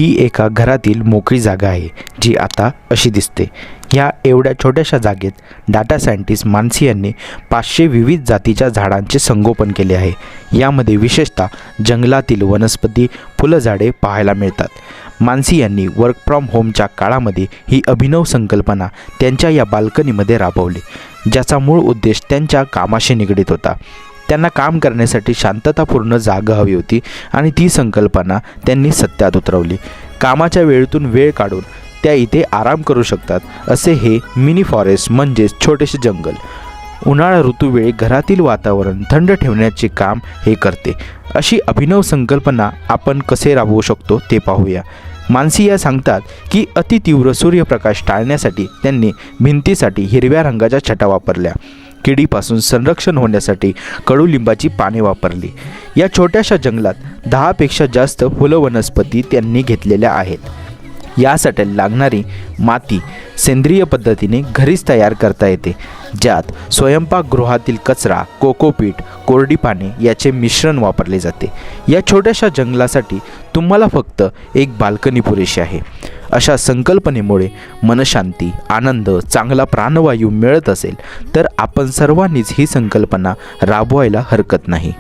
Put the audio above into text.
ही एका घरातील मोकळी जागा आहे जी आता अशी दिसते। ह्या एवढ्या छोट्याशा जागेत डाटा सायंटिस्ट मानसी यांनी 500 विविध जातीच्या झाडांचे संगोपन केले आहे। यामध्ये विशेषतः जंगलातील वनस्पती, फुलझाडे पाहायला मिळतात। मानसी यांनी वर्क फ्रॉम होमच्या काळामध्ये ही अभिनव संकल्पना त्यांच्या या बाल्कनीमध्ये राबवली, ज्याचा मूळ उद्देश त्यांच्या कामाशी निगडित होता। त्यांना काम करण्यासाठी शांततापूर्ण जागा हवी होती आणि ती संकल्पना त्यांनी सत्यात उतरवली। कामाच्या वेळेतून वेळ काढून त्या इथे आराम करू शकतात, असे हे मिनी फॉरेस्ट म्हणजेच छोटेसे जंगल उन्हाळा ऋतूवेळी घरातील वातावरण थंड ठेवण्याचे काम हे करते। अशी अभिनव संकल्पना आपण कसे राबवू शकतो ते पाहूया। मानसी या सांगतात की अतितीव्र सूर्यप्रकाश टाळण्यासाठी त्यांनी भिंतीसाठी हिरव्या रंगाच्या छटा वापरल्या, किडीपासून संरक्षण होण्यासाठी कडुलिंबाची पाने वापरली। या छोट्याशा जंगलात 10 पेक्षा जास्त फुलं वनस्पती त्यांनी घेतलेल्या आहेत। यासाठी लागणारी माती सेंद्रिय पद्धतीने घरीच तयार करता येते, ज्यात स्वयंपाकगृहातील कचरा, कोकोपीट, कोरडी पाने याचे मिश्रण वापरले जाते। या छोट्याशा जंगलासाठी तुम्हाला फक्त एक बाल्कनी पुरेशी आहे। अशा संकल्पनेमुळे मनशांती, आनंद, चांगला प्राणवायू मिळत असेल तर आपण सर्वांनीच ही संकल्पना राबवायला हरकत नाही।